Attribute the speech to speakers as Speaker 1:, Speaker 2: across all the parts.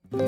Speaker 1: I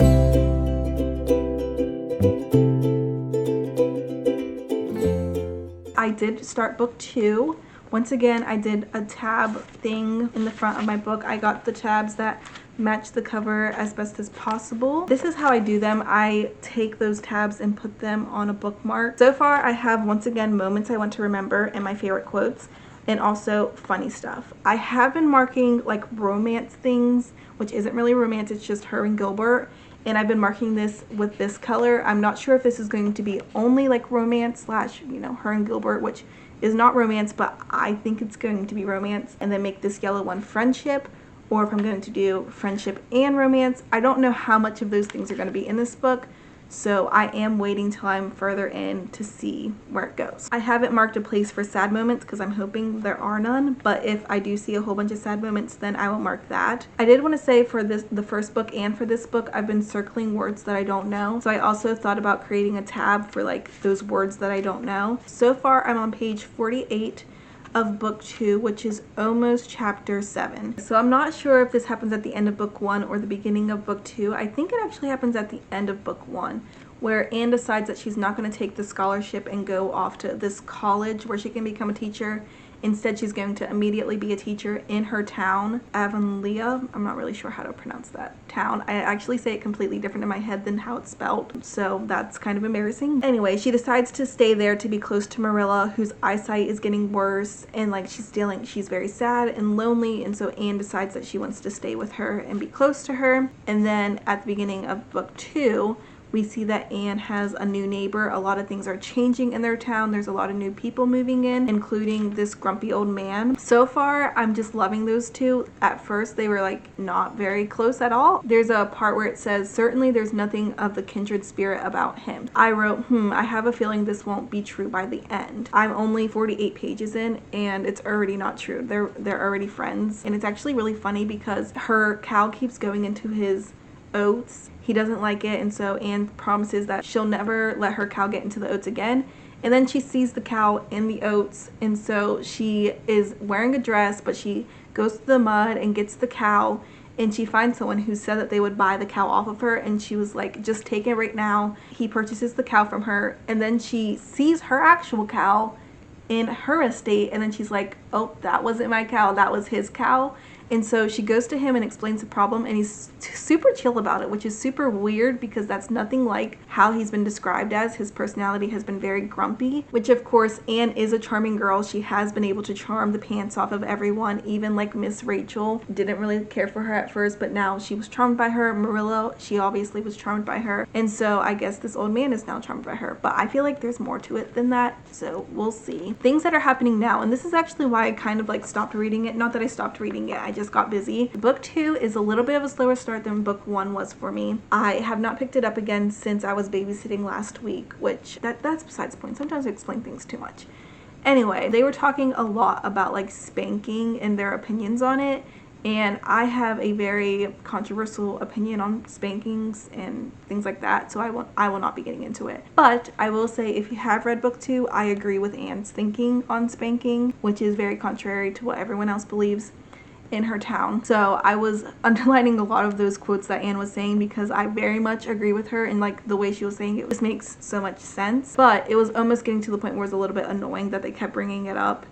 Speaker 1: did start book 2. Once again, I did a tab thing in the front of my book. I got the tabs that match the cover as best as possible. This is how I do them. I take those tabs and put them on a bookmark. So far, I have, once again, moments I want to remember and my favorite quotes, and also funny stuff. I have been marking like romance things, which isn't really romance, it's just her and Gilbert. And I've been marking this with this color. I'm not sure if this is going to be only like romance slash, you know, her and Gilbert, which is not romance, but I think it's going to be romance. And then make this yellow one friendship, or if I'm going to do friendship and romance. I don't know how much of those things are going to be in this book, so I am waiting till I'm further in to see where it goes. I haven't marked a place for sad moments because I'm hoping there are none, but if I do see a whole bunch of sad moments, then I will mark that. I did want to say for the first book and for this book, I've been circling words that I don't know, so I also thought about creating a tab for like those words that I don't know. So far, I'm on page 48 of book 2, which is almost chapter 7. So I'm not sure if this happens at the end of book 1 or the beginning of book 2. I think it actually happens at the end of book 1, where Anne decides that she's not going to take the scholarship and go off to this college where she can become a teacher. Instead, she's going to immediately be a teacher in her town, Avonlea. I'm not really sure how to pronounce that town. I actually say it completely different in my head than how it's spelled, so that's kind of embarrassing. Anyway, she decides to stay there to be close to Marilla, whose eyesight is getting worse, and like she's very sad and lonely, and so Anne decides that she wants to stay with her and be close to her. And then at the beginning of book 2, we see that Anne has a new neighbor. A lot of things are changing in their town. There's a lot of new people moving in, including this grumpy old man. So far, I'm just loving those two. At first, they were like not very close at all. There's a part where it says, certainly there's nothing of the kindred spirit about him. I wrote, I have a feeling this won't be true by the end. I'm only 48 pages in and it's already not true. They're already friends. And it's actually really funny because her cow keeps going into his oats. He doesn't like it, and so Anne promises that she'll never let her cow get into the oats again. And then she sees the cow in the oats, and so she is wearing a dress, but she goes to the mud and gets the cow, and she finds someone who said that they would buy the cow off of her, and she was like, just take it right now. He purchases the cow from her, and then she sees her actual cow in her estate, and then she's like, oh, that wasn't my cow, that was his cow. And so she goes to him and explains the problem, and he's super chill about it, which is super weird because that's nothing like how he's been described as. His personality has been very grumpy, which of course Anne is a charming girl. She has been able to charm the pants off of everyone, even like Miss Rachel. Didn't really care for her at first, but now she was charmed by her. Marilla, she obviously was charmed by her. And so I guess this old man is now charmed by her. But I feel like there's more to it than that, so we'll see. Things that are happening now, and this is actually why I kind of like stopped reading it. Not that I stopped reading it, I just got busy. Book 2 is a little bit of a slower start than book 1 was for me. I have not picked it up again since I was babysitting last week, which that's besides the point. Sometimes I explain things too much. Anyway, they were talking a lot about like spanking and their opinions on it, and I have a very controversial opinion on spankings and things like that, so I will not be getting into it. But I will say, if you have read book 2, I agree with Anne's thinking on spanking, which is very contrary to what everyone else believes in her town. So I was underlining a lot of those quotes that Anne was saying because I very much agree with her, and like the way she was saying it just makes so much sense. But it was almost getting to the point where it was a little bit annoying that they kept bringing it up,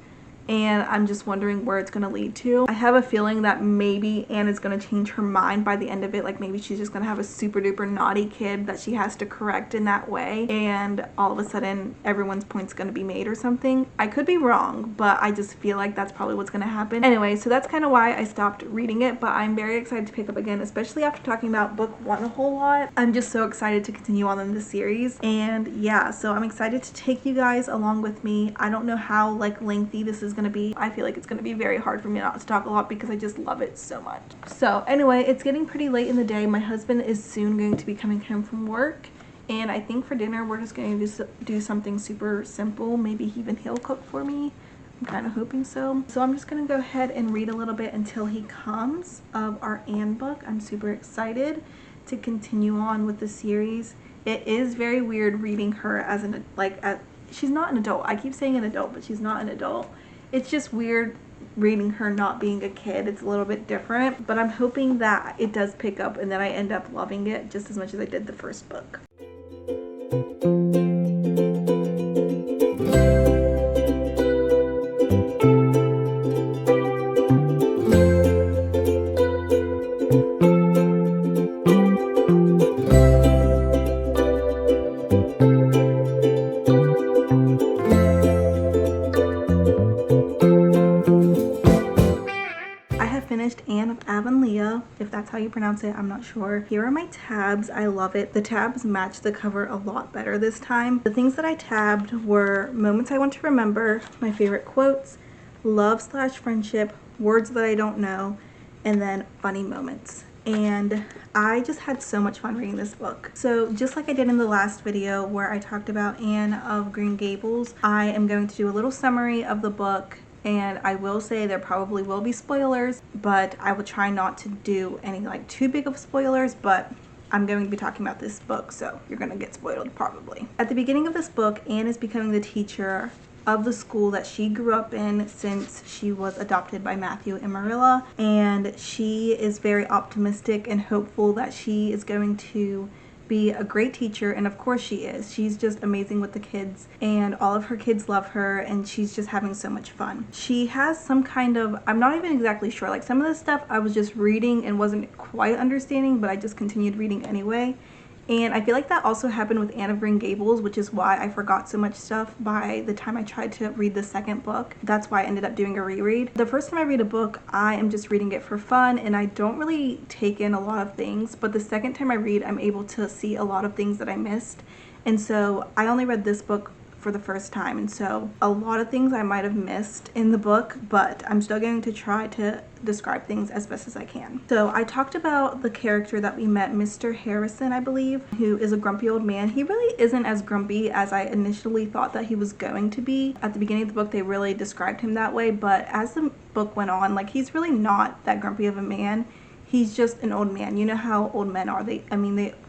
Speaker 1: and I'm just wondering where it's going to lead to. I have a feeling that maybe Anne is going to change her mind by the end of it. Like maybe she's just going to have a super duper naughty kid that she has to correct in that way, and all of a sudden everyone's point's going to be made or something. I could be wrong, but I just feel like that's probably what's going to happen. Anyway, so that's kind of why I stopped reading it, but I'm very excited to pick up again, especially after talking about book 1 a whole lot. I'm just so excited to continue on in the series, and yeah, so I'm excited to take you guys along with me. I don't know how like lengthy this is going to be. I feel like it's going to be very hard for me not to talk a lot because I just love it so much. So anyway, it's getting pretty late in the day. My husband is soon going to be coming home from work, and I think for dinner we're just going to do something super simple. Maybe even he'll cook for me. I'm kind of hoping so. So I'm just going to go ahead and read a little bit until he comes of our Anne book. I'm super excited to continue on with the series. It is very weird reading her as she's not an adult. I keep saying an adult, but she's not an adult. It's just weird reading her not being a kid. It's a little bit different, but I'm hoping that it does pick up and that I end up loving it just as much as I did the first book. Anne of Avonlea, if that's how you pronounce it, I'm not sure. Here are my tabs. I love it. The tabs match the cover a lot better this time. The things that I tabbed were moments I want to remember, my favorite quotes, love/friendship, words that I don't know, and then funny moments. And I just had so much fun reading this book. So just like I did in the last video where I talked about Anne of Green Gables, I am going to do a little summary of the book. And I will say there probably will be spoilers, but I will try not to do any like too big of spoilers, but I'm going to be talking about this book, so you're going to get spoiled probably. At the beginning of this book, Anne is becoming the teacher of the school that she grew up in since she was adopted by Matthew and Marilla, and she is very optimistic and hopeful that she is going to be a great teacher, and of course she is. She's just amazing with the kids, and all of her kids love her, and she's just having so much fun. She has some kind of, I'm not even exactly sure, like some of the stuff I was just reading and wasn't quite understanding, but I just continued reading anyway. And I feel like that also happened with Anne of Green Gables, which is why I forgot so much stuff by the time I tried to read the second book. That's why I ended up doing a reread. The first time I read a book, I am just reading it for fun and I don't really take in a lot of things. But the second time I read, I'm able to see a lot of things that I missed. And so I only read this book for the first time, and so a lot of things I might have missed in the book, but I'm still going to try to describe things as best as I can. So I talked about the character that we met, Mr. Harrison, I believe, who is a grumpy old man. He really isn't as grumpy as I initially thought that he was going to be. At the beginning of the book, they really described him that way, but as the book went on, like, he's really not that grumpy of a man. He's just an old man. You know how old men are. They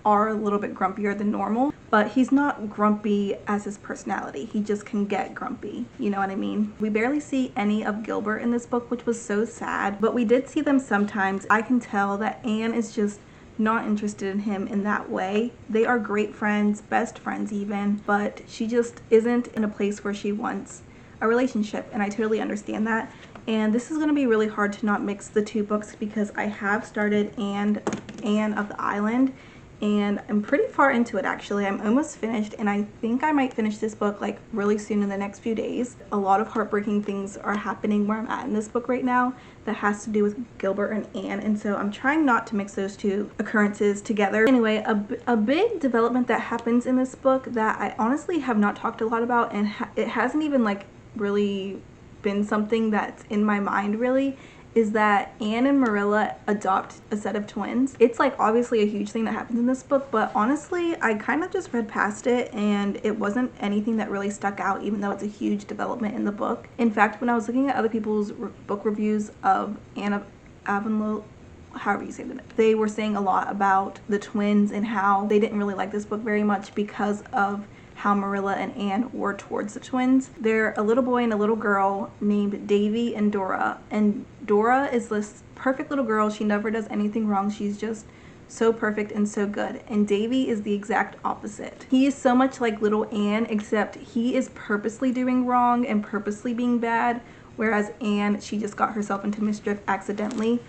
Speaker 1: are a little bit grumpier than normal, but he's not grumpy as his personality. He just can get grumpy. You know what I mean? We barely see any of Gilbert in this book, which was so sad, but we did see them sometimes. I can tell that Anne is just not interested in him in that way. They are great friends, best friends even, but she just isn't in a place where she wants a relationship, and I totally understand that. And this is going to be really hard to not mix the two books because I have started Anne of the Island, and I'm pretty far into it actually. I'm almost finished, and I think I might finish this book like really soon in the next few days. A lot of heartbreaking things are happening where I'm at in this book right now that has to do with Gilbert and Anne, and so I'm trying not to mix those two occurrences together. Anyway, a big development that happens in this book that I honestly have not talked a lot about, and it hasn't even like really been something that's in my mind really, is that Anne and Marilla adopt a set of twins. It's like obviously a huge thing that happens in this book, but honestly I kind of just read past it and it wasn't anything that really stuck out, even though it's a huge development in the book. In fact, when I was looking at other people's book reviews of Anne of Avonlea, however you say that, they were saying a lot about the twins and how they didn't really like this book very much because of how Marilla and Anne were towards the twins. They're a little boy and a little girl named Davy and Dora. And Dora is this perfect little girl. She never does anything wrong. She's just so perfect and so good. And Davy is the exact opposite. He is so much like little Anne, except he is purposely doing wrong and purposely being bad, whereas Anne, she just got herself into mischief accidentally.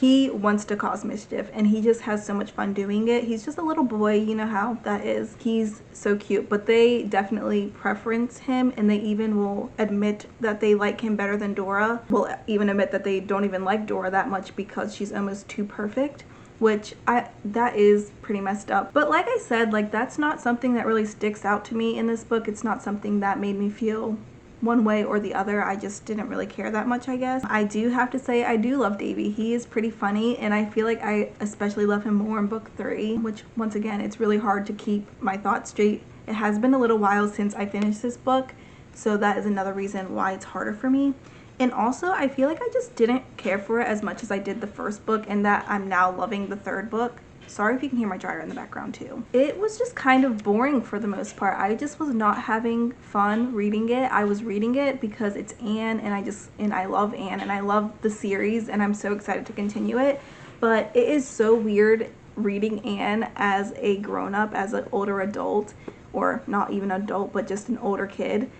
Speaker 1: He wants to cause mischief and he just has so much fun doing it. He's just a little boy, you know how that is. He's so cute, but they definitely preference him, and they even will admit that they like him better than Dora. Will even admit that they don't even like Dora that much because she's almost too perfect, which that is pretty messed up. But like I said, like that's not something that really sticks out to me in this book. It's not something that made me feel one way or the other. I just didn't really care that much, I guess. I do have to say I do love Davy. He is pretty funny, and I feel like I especially love him more in book 3, which once again, it's really hard to keep my thoughts straight. It has been a little while since I finished this book, so that is another reason why it's harder for me. And also, I feel like I just didn't care for it as much as I did the first book, and that I'm now loving the third book. Sorry if you can hear my dryer in the background too. It was just kind of boring for the most part. I just was not having fun reading it. I was reading it because it's Anne, and I love Anne, and I love the series, and I'm so excited to continue it. But it is so weird reading Anne as a grown-up, as an older adult, or not even adult, but just an older kid.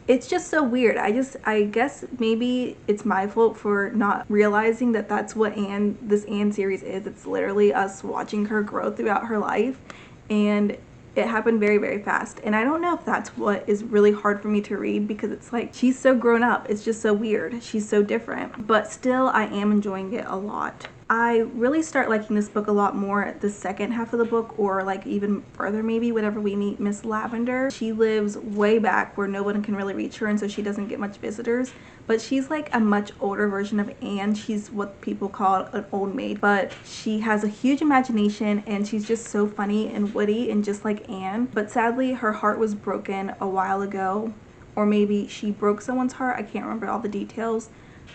Speaker 1: It's just so weird. I guess maybe it's my fault for not realizing that that's what this Anne series is. It's literally us watching her grow throughout her life, and it happened very, very fast. And I don't know if that's what is really hard for me to read, because it's like, she's so grown up. It's just so weird. She's so different. But still, I am enjoying it a lot. I really start liking this book a lot more at the second half of the book, or like even further maybe, whenever we meet Miss Lavender. She lives way back where no one can really reach her, and so she doesn't get much visitors. But she's like a much older version of Anne. She's what people call an old maid, but she has a huge imagination, and she's just so funny and witty, and just like Anne. But sadly, her heart was broken a while ago, or maybe she broke someone's heart. I can't remember all the details.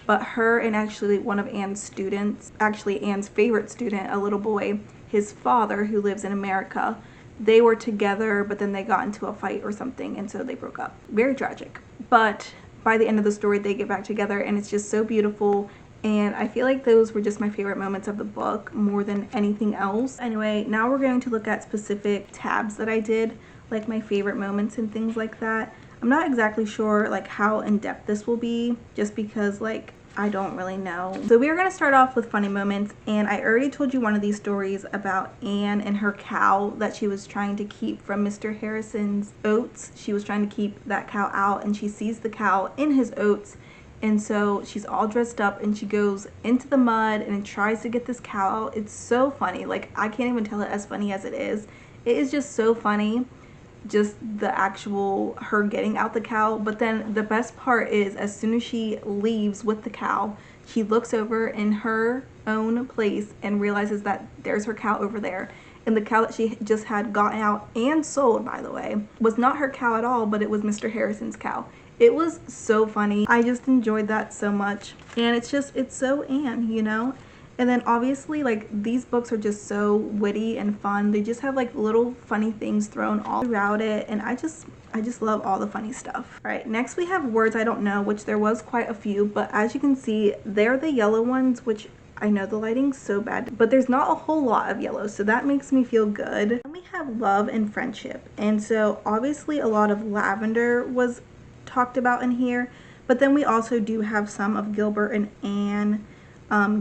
Speaker 1: But her and actually one of Anne's students, actually Anne's favorite student, a little boy, his father, who lives in America, they were together, but then they got into a fight or something, and so they broke up. Very tragic. But by the end of the story, they get back together, and it's just so beautiful. And I feel like those were just my favorite moments of the book more than anything else. Anyway, now we're going to look at specific tabs that I did, like my favorite moments and things like that. I'm not exactly sure like how in-depth this will be, just because like I don't really know. So we are going to start off with funny moments, and I already told you one of these stories about Anne and her cow that she was trying to keep from Mr. Harrison's oats. She was trying to keep that cow out, and she sees the cow in his oats, and so she's all dressed up and she goes into the mud and tries to get this cow out. It's so funny. Like, I can't even tell it as funny as it is. It is just so funny. Just the actual her getting out the cow. But then the best part is, as soon as she leaves with the cow, she looks over in her own place and realizes that there's her cow over there. And the cow that she just had gotten out and sold, by the way, was not her cow at all, but it was Mr. Harrison's cow. It was so funny. I just enjoyed that so much. And it's so Anne, you know? And then obviously, like, these books are just so witty and fun. They just have like little funny things thrown all throughout it, and I just love all the funny stuff. All right, next we have words I don't know, which there was quite a few, but as you can see, they're the yellow ones, which I know the lighting's so bad, but there's not a whole lot of yellow, so that makes me feel good. Then we have love and friendship, and so obviously a lot of lavender was talked about in here, but then we also do have some of Gilbert and Anne.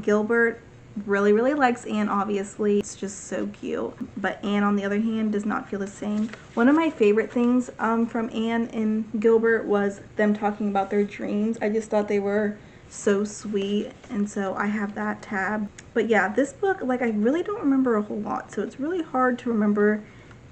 Speaker 1: Gilbert really likes Anne, obviously. It's just so cute. But Anne, on the other hand, does not feel the same. One of my favorite things from Anne and Gilbert was them talking about their dreams. I just thought they were so sweet, and so I have that tab. But yeah, this book, like, I really don't remember a whole lot, so it's really hard to remember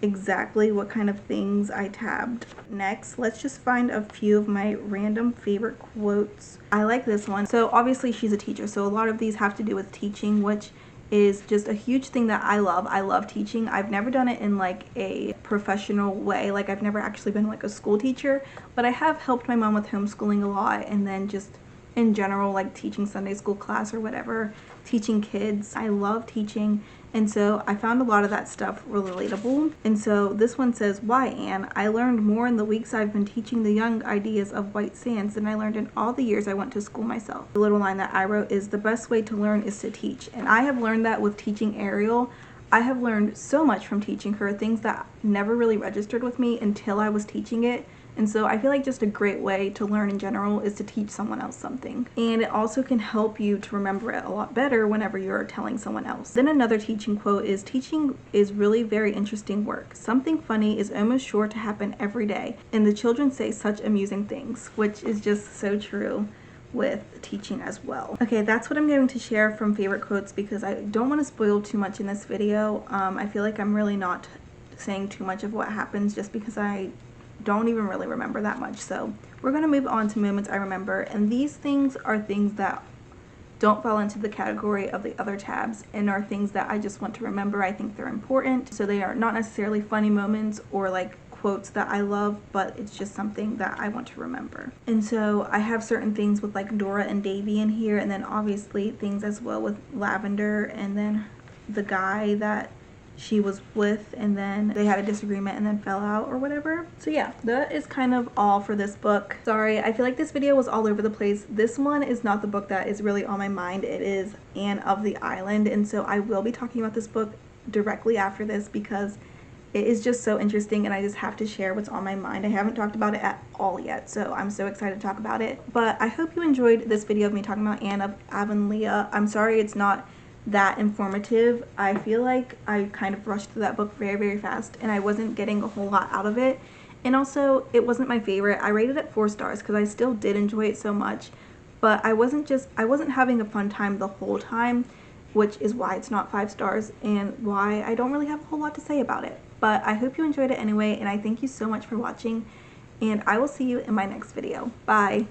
Speaker 1: exactly what kind of things I tabbed. Next, let's just find a few of my random favorite quotes. I like this one. So obviously she's a teacher, so a lot of these have to do with teaching, which is just a huge thing that I love. I love teaching. I've never done it in like a professional way. Like, I've never actually been like a school teacher, but I have helped my mom with homeschooling a lot, and then just in general, like teaching Sunday school class or whatever, teaching kids. I love teaching, and so I found a lot of that stuff relatable. And so this one says, "Why, Anne? I learned more in the weeks I've been teaching the young ideas of white sands than I learned in all the years I went to school myself." The little line that I wrote is, "The best way to learn is to teach." And I have learned that with teaching Ariel. I have learned so much from teaching her, things that never really registered with me until I was teaching it. And so I feel like just a great way to learn in general is to teach someone else something. And it also can help you to remember it a lot better whenever you're telling someone else. Then another teaching quote is, "Teaching is really very interesting work. Something funny is almost sure to happen every day, and the children say such amusing things," which is just so true with teaching as well. Okay, that's what I'm going to share from favorite quotes, because I don't want to spoil too much in this video. I feel like I'm really not saying too much of what happens, just because I don't even really remember that much. So we're going to move on to moments I remember, and these things are things that don't fall into the category of the other tabs and are things that I just want to remember. I think they're important, so they are not necessarily funny moments or like quotes that I love, but it's just something that I want to remember. And so I have certain things with like Dora and Davy in here, and then obviously things as well with Lavender, and then the guy that she was with, and then they had a disagreement and then fell out or whatever. So yeah, that is kind of all for this book. Sorry, I feel like this video was all over the place. This one is not the book that is really on my mind. It is Anne of the Island, and so I will be talking about this book directly after this because it is just so interesting and I just have to share what's on my mind. I haven't talked about it at all yet, so I'm so excited to talk about it. But I hope you enjoyed this video of me talking about Anne of Avonlea. I'm sorry it's not that informative. I feel like I kind of rushed through that book very fast and I wasn't getting a whole lot out of it, and also it wasn't my favorite. I rated it 4 stars because I still did enjoy it so much, but I wasn't having a fun time the whole time, which is why it's not 5 stars and why I don't really have a whole lot to say about it. But I hope you enjoyed it anyway, and I thank you so much for watching, and I will see you in my next video. Bye.